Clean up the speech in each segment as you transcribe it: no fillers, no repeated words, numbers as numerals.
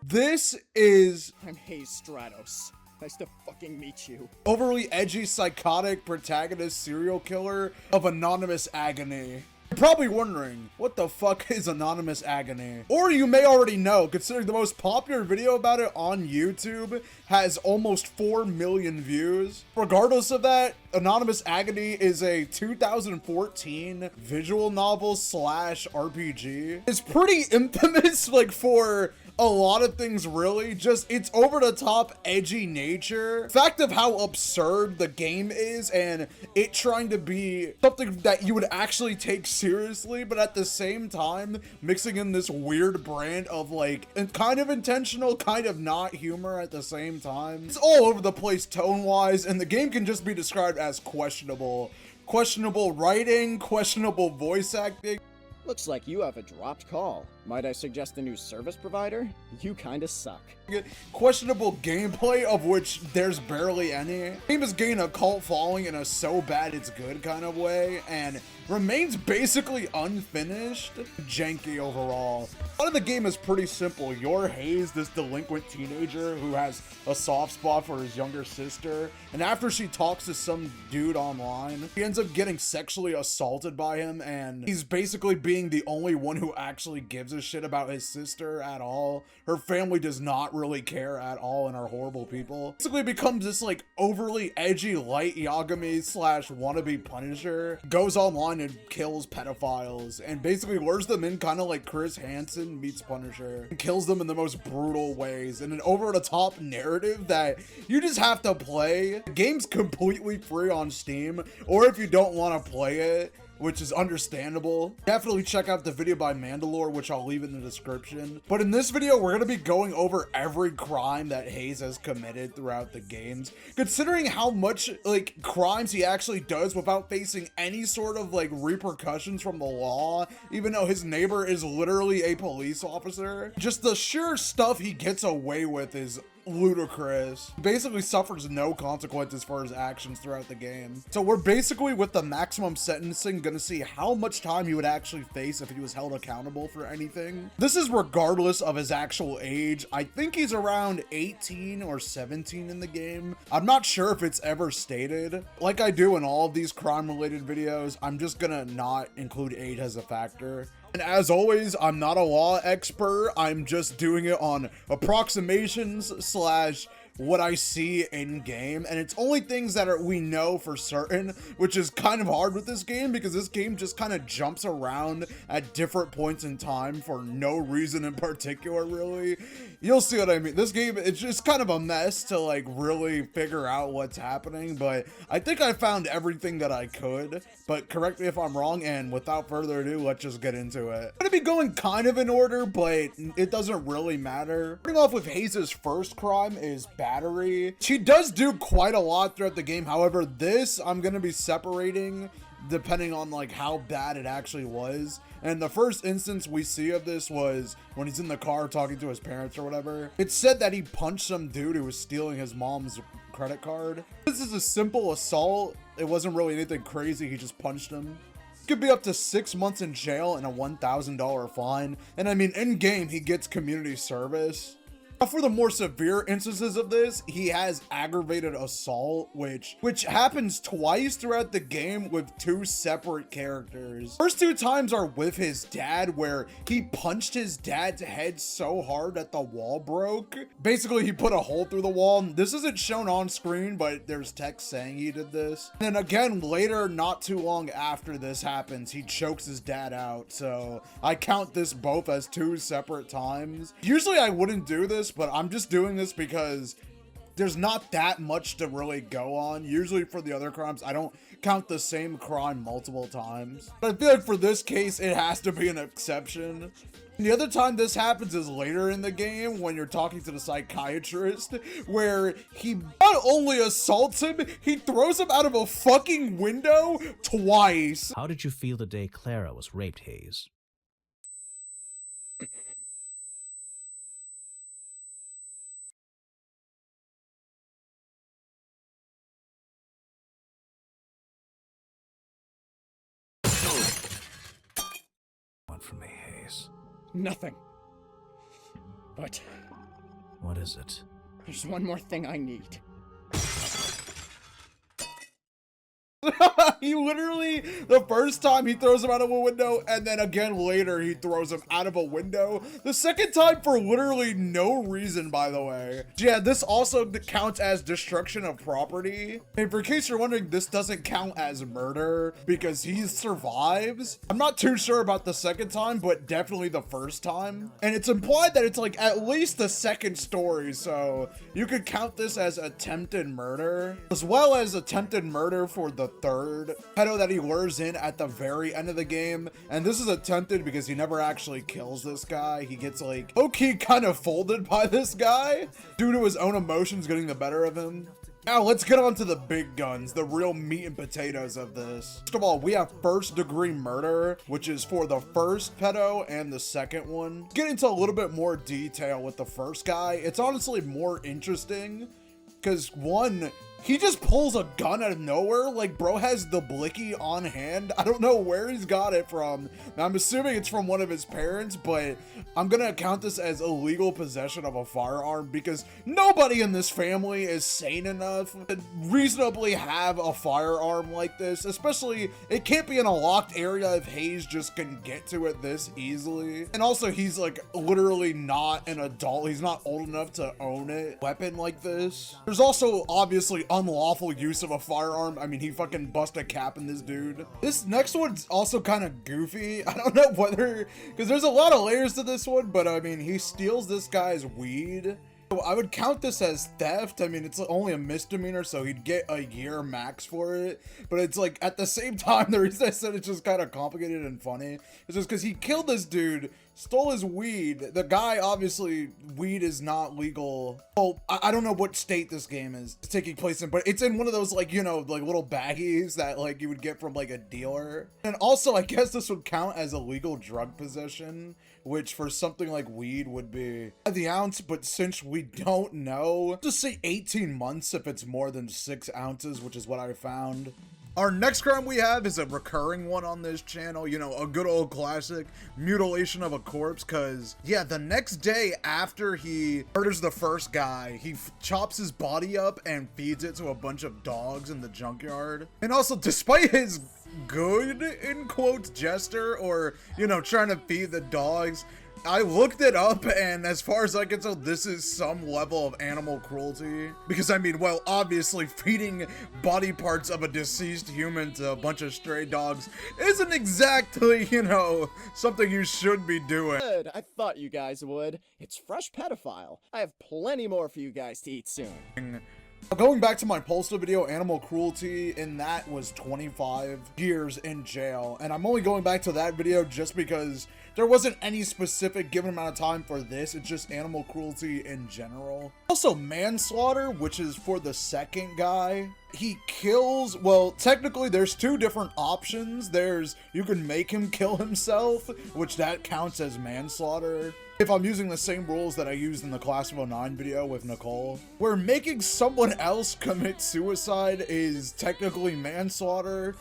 This is I'm Haze Stratos. Nice to fucking meet you. overly edgy, psychotic protagonist serial killer of Anonymous Agony. You're probably wondering, what the fuck is Anonymous Agony? Or you may already know, considering the most popular video about it on YouTube has almost 4 million views. Regardless of that, Anonymous Agony is a 2014 visual novel slash RPG. It's pretty infamous, like, for a lot of things, really. Just its over the top edgy nature, fact of how absurd the game is, and it trying to be something that you would actually take seriously, but at the same time mixing in this weird brand of like kind of intentional, kind of not humor at the same time. It's all over the place tone wise, and the game can just be described as questionable writing, questionable voice acting. Looks like you have a dropped call. Might I suggest a new service provider? You kinda suck. Questionable gameplay, of which there's barely any. The game has gained a cult following in a so bad it's good kind of way, and remains basically unfinished. Janky overall. A lot of the game is pretty simple. You're Haze, this delinquent teenager who has a soft spot for his younger sister, and after she talks to some dude online, he ends up getting sexually assaulted by him, and he's basically being the only one who actually gives a shit about his sister at all. Her family does not really care at all and are horrible people. Basically becomes this like overly edgy light Yagami slash wannabe Punisher, goes online and kills pedophiles and basically lures them in kind of like Chris Hansen meets Punisher, and kills them in the most brutal ways in an over the top narrative that you just have to play. The game's completely free on Steam, or if you don't want to play it, which is understandable, definitely check out the video by Mandalore, which I'll leave in the description. But in this video, we're gonna be going over every crime that Haze has committed throughout the games, considering how much like crimes he actually does without facing any sort of like repercussions from the law, even though his neighbor is literally a police officer. Just the sheer stuff he gets away with is ludicrous. He basically suffers no consequences for his actions throughout the game. So we're basically, with the maximum sentencing, gonna see how much time he would actually face if he was held accountable for anything. This is regardless of his actual age. I think he's around 18 or 17 in the game. I'm not sure if it's ever stated. Like I do in all of these crime related videos, I'm just gonna not include age as a factor. And as always, I'm not a law expert. I'm just doing it on approximations slash what I see in game, and it's only things that we know for certain, which is kind of hard with this game because this game just kind of jumps around at different points in time for no reason in particular, really. You'll see what I mean. This game, it's just kind of a mess to like really figure out what's happening, but I think I found everything that I could. But correct me if I'm wrong, and without further ado, let's just get into it. I'm gonna be going kind of in order, but it doesn't really matter. Starting off with Haze's first crime is battery. She does do quite a lot throughout the game. However, this I'm gonna be separating depending on like how bad it actually was. And the first instance we see of this was when he's in the car talking to his parents or whatever. It said that he punched some dude who was stealing his mom's credit card. This is a simple assault. It wasn't really anything crazy. He just punched him. Could be up to 6 months in jail and a $1,000 fine. And I mean, in game, he gets community service. For the more severe instances of this, he has aggravated assault, which happens twice throughout the game with 2 separate characters. First 2 times are with his dad, where he punched his dad's head so hard that the wall broke. Basically, he put a hole through the wall. This isn't shown on screen, but there's text saying he did this. And then again, later, not too long after this happens, he chokes his dad out. So I count this both as 2 separate times. Usually I wouldn't do this, but I'm just doing this because there's not that much to really go on. Usually for the other crimes, I don't count the same crime multiple times. But I feel like for this case, it has to be an exception. And the other time this happens is later in the game when you're talking to the psychiatrist, where he not only assaults him, he throws him out of a fucking window twice. How did you feel the day Clara was raped, Haze? From me, Haze. Nothing. But What is it? There's one more thing I need. He literally, the first time he throws him out of a window, and then again later he throws him out of a window. The second time for literally no reason, by the way. Yeah, this also counts as destruction of property. And for case you're wondering, this doesn't count as murder because he survives. I'm not too sure about the second time, but definitely the first time. And it's implied that it's like at least the second story, so you could count this as attempted murder, as well as attempted murder for the third pedo that he lures in at the very end of the game. And this is attempted because he never actually kills this guy. He gets like low-key kind of folded by this guy due to his own emotions getting the better of him. Now let's get on to the big guns, the real meat and potatoes of this. First of all, we have first degree murder, which is for the first pedo and the second one. Get into a little bit more detail with the first guy. It's honestly more interesting because one, he just pulls a gun out of nowhere. Like, bro has the blicky on hand. I don't know where he's got it from. Now, I'm assuming it's from one of his parents, but I'm gonna count this as illegal possession of a firearm because nobody in this family is sane enough to reasonably have a firearm like this. Especially, it can't be in a locked area if Haze just can get to it this easily. And also, he's like literally not an adult. He's not old enough to own a weapon like this. There's also obviously unlawful use of a firearm. I mean, he fucking bust a cap in this dude. This next one's also kind of goofy. I don't know whether, because there's a lot of layers to this one, but I mean, he steals this guy's weed. So I would count this as theft. I mean, it's only a misdemeanor, so he'd get a year max for it. But it's like, at the same time, the reason I said it's just kind of complicated and funny is just because he killed this dude, stole his weed. The guy, obviously, weed is not legal. Well, I don't know what state this game is taking place in, but it's in one of those, like, you know, like little baggies that like you would get from like a dealer. And also, I guess this would count as illegal drug possession, which for something like weed would be by the ounce, but since we don't know, just say 18 months if it's more than 6 ounces, which is what I found. Our next crime we have is a recurring one on this channel, you know, a good old classic, mutilation of a corpse, because, yeah, the next day after he murders the first guy, he chops his body up and feeds it to a bunch of dogs in the junkyard. And also, despite his good, in quotes, gesture, or, you know, trying to feed the dogs, I looked it up, and as far as I can tell, this is some level of animal cruelty. Because, I mean, well, obviously, feeding body parts of a deceased human to a bunch of stray dogs isn't exactly, you know, something you should be doing. Good, I thought you guys would. It's Fresh Pedophile. I have plenty more for you guys to eat soon. Going back to my postal video, animal cruelty, and that was 25 years in jail. And I'm only going back to that video just because there wasn't any specific given amount of time for this. It's just animal cruelty in general. Also manslaughter, which is for the second guy. He kills, well, technically there's 2 different options. There's, you can make him kill himself, which that counts as manslaughter. If I'm using the same rules that I used in the Class of '09 video with Nicole, where making someone else commit suicide is technically manslaughter.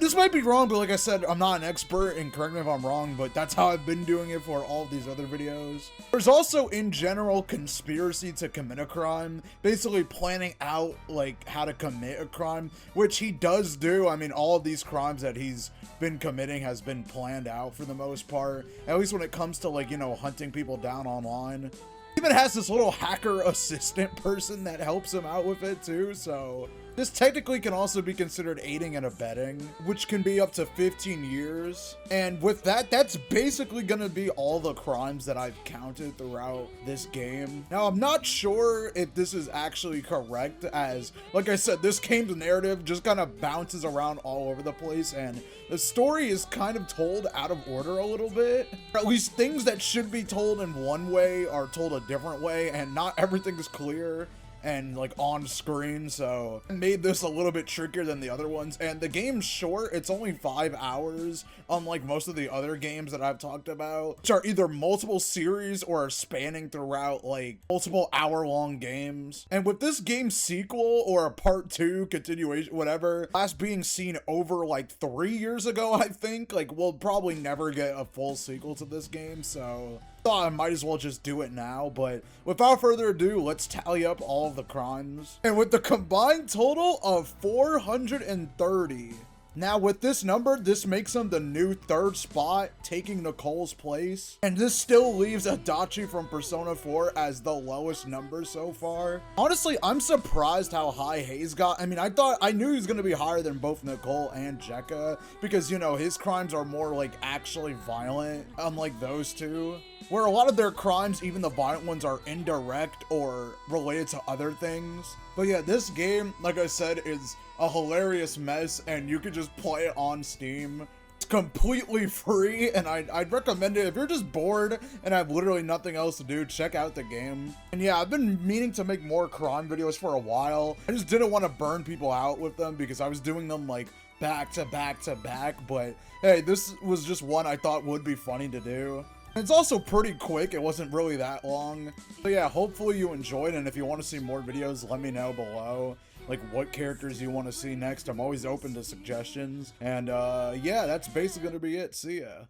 This might be wrong, but like I said, I'm not an expert, and correct me if I'm wrong, but that's how I've been doing it for all of these other videos. There's also, in general, conspiracy to commit a crime, basically planning out, like, how to commit a crime, which he does do. I mean, all of these crimes that he's been committing has been planned out for the most part, at least when it comes to, like, you know, hunting people down online. He even has this little hacker assistant person that helps him out with it too, so this technically can also be considered aiding and abetting, which can be up to 15 years. And with that, that's basically gonna be all the crimes that I've counted throughout this game. Now, I'm not sure if this is actually correct, as, like I said, this game's narrative just kind of bounces around all over the place, and the story is kind of told out of order a little bit. Or at least things that should be told in one way are told a different way, and not everything is clear and like on screen, so it made this a little bit trickier than the other ones. And the game's short, it's only 5 hours, unlike most of the other games that I've talked about, which are either multiple series or are spanning throughout like multiple hour-long games. And with this game's sequel or a part 2 continuation, whatever, last being seen over like 3 years ago, I think, like we'll probably never get a full sequel to this game, so thought I might as well just do it now, but without further ado, let's tally up all of the crimes. And with the combined total of 430. Now with this number, this makes him the new 3rd spot, taking Nicole's place. And this still leaves Adachi from Persona 4 as the lowest number so far. Honestly, I'm surprised how high Haze got. I mean, I knew he was gonna be higher than both Nicole and Jekka, because, you know, his crimes are more like actually violent, unlike those two. Where a lot of their crimes, even the violent ones, are indirect or related to other things. But yeah, this game, like I said, is a hilarious mess, and you could just play it on Steam. It's completely free, and I'd recommend it if you're just bored and have literally nothing else to do. Check out the game. And yeah, I've been meaning to make more crime videos for a while. I just didn't want to burn people out with them because I was doing them like back to back to back. But hey, this was just one I thought would be funny to do. It's also pretty quick, it wasn't really that long. So yeah, hopefully you enjoyed, and if you want to see more videos, let me know below. Like what characters you want to see next. I'm always open to suggestions. And yeah, that's basically gonna be it. See ya.